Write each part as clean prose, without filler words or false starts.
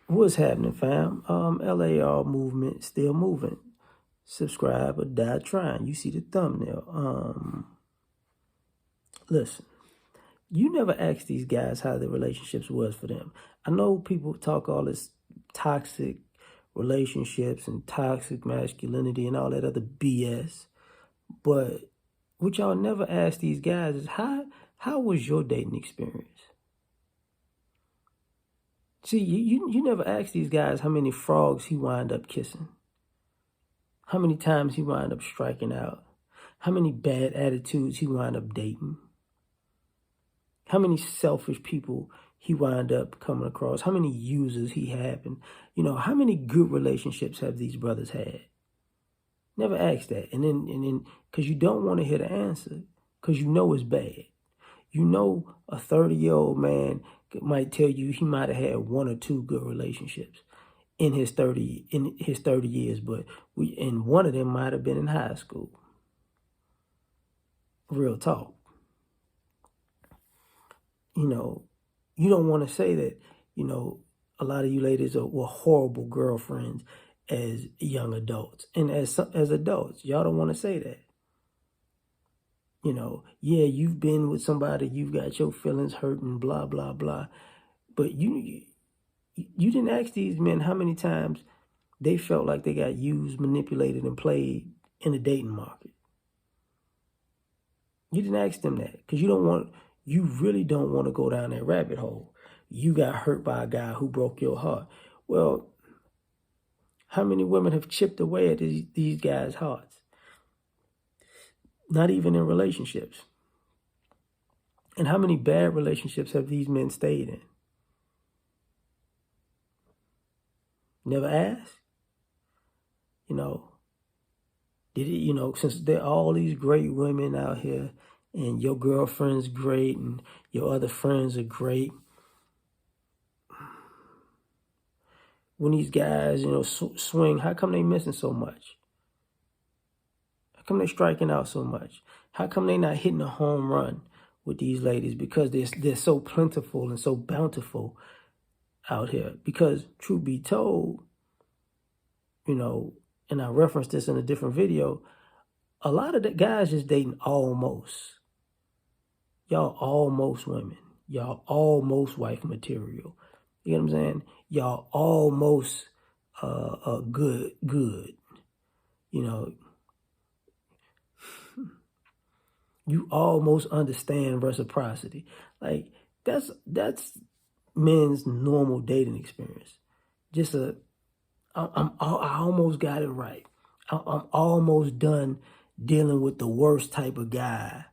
What's happening, fam? L.A.R. movement still moving. Subscribe or die trying. You see the thumbnail. Listen, you never asked these guys how the relationships was for them. I know people talk all this toxic relationships and toxic masculinity and all that other BS, but what y'all never ask these guys is how was your dating experience? See, you never ask these guys how many frogs he wind up kissing. How many times he wind up striking out. How many bad attitudes he wind up dating. How many selfish people he wind up coming across. How many users he had. And, how many good relationships have these brothers had? Never ask that. And then, because you don't want to hear the answer. Because you know it's bad. You know a 30-year-old man might tell you he might have had one or two good relationships in his 30 years, but one of them might have been in high school. Real talk. You don't want to say that, a lot of you ladies were horrible girlfriends as young adults. And as adults, y'all don't want to say that. Yeah, you've been with somebody, you've got your feelings hurt and blah, blah, blah. But you didn't ask these men how many times they felt like they got used, manipulated, and played in the dating market. You didn't ask them that because you really don't want to go down that rabbit hole. You got hurt by a guy who broke your heart. Well, how many women have chipped away at these guys' hearts? Not even in relationships. And how many bad relationships have these men stayed in? Never asked? Since there are all these great women out here and your girlfriend's great and your other friends are great, when these guys, swing, how come they missing so much? How come they striking out so much? How come they not hitting a home run with these ladies? Because they're so plentiful and so bountiful out here. Because truth be told, and I referenced this in a different video, a lot of the guys just dating almost. Y'all almost women. Y'all almost wife material. You know what I'm saying? Y'all almost good. You almost understand reciprocity. Like that's men's normal dating experience. I almost got it right. I'm almost done dealing with the worst type of guy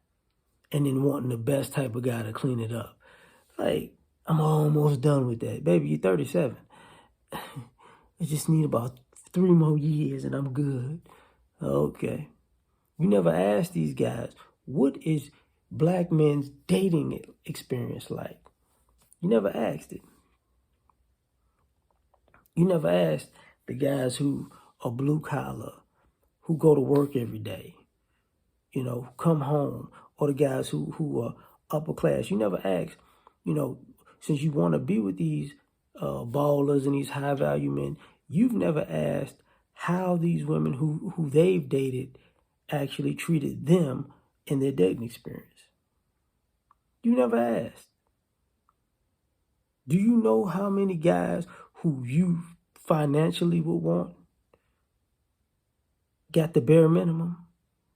and then wanting the best type of guy to clean it up. Like, I'm almost done with that. Baby, you're 37. I just need about 3 more years and I'm good. Okay. You never asked these guys, what is black men's dating experience like? You never asked it. You never asked the guys who are blue collar, who go to work every day, who come home, or the guys who are upper class. You never asked, since you want to be with these ballers and these high value men, you've never asked how these women who they've dated actually treated them in their dating experience. You never asked. Do you know how many guys who you financially would want got the bare minimum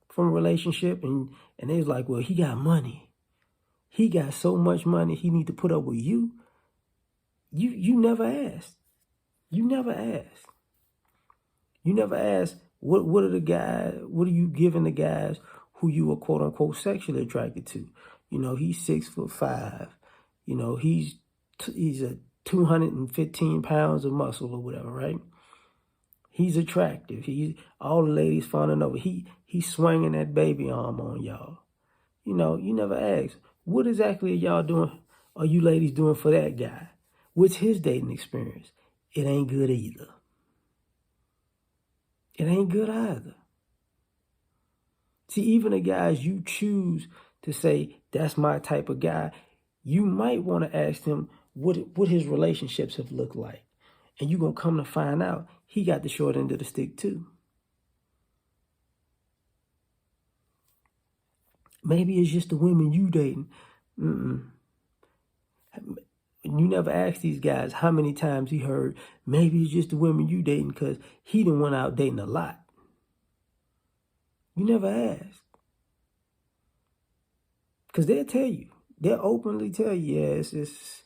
from a relationship and they was like, well, he got money. He got so much money he need to put up with you. You never asked. You never asked. You never asked what are you giving the guys who you are quote unquote sexually attracted to? He's 6'5". He's a 215 pounds of muscle or whatever, right? He's attractive. All the ladies fawning over. He's swinging that baby arm on y'all. You never ask, what exactly are y'all doing? Are you ladies doing for that guy? What's his dating experience? It ain't good either. It ain't good either. See, even the guys you choose to say, that's my type of guy, you might want to ask him what his relationships have looked like. And you're going to come to find out he got the short end of the stick too. Maybe it's just the women you dating. You never ask these guys how many times he heard, maybe it's just the women you dating because he done went out dating a lot. You never ask. Because they'll tell you. They'll openly tell you, yeah, it's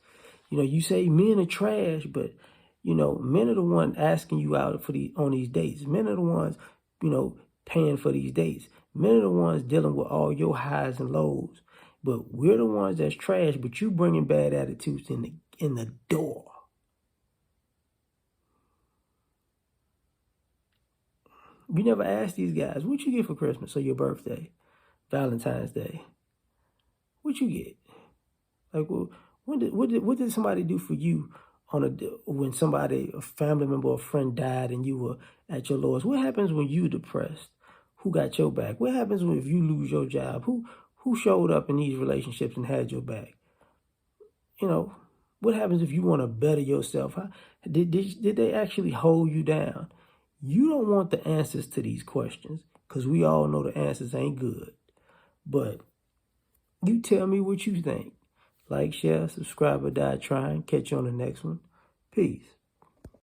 you say men are trash, but, men are the ones asking you out on these dates. Men are the ones, paying for these dates. Men are the ones dealing with all your highs and lows. But we're the ones that's trash, but you bringing bad attitudes in the door. You never ask these guys, what you get for Christmas or your birthday, Valentine's Day? What you get? Like, well, what did somebody do for you when a family member or friend died and you were at your lowest? What happens when you depressed? Who got your back? What happens if you lose your job? Who showed up in these relationships and had your back? What happens if you want to better yourself? Did they actually hold you down? You don't want the answers to these questions because we all know the answers ain't good. But you tell me what you think. Like, share, subscribe, or die trying. Catch you on the next one. Peace.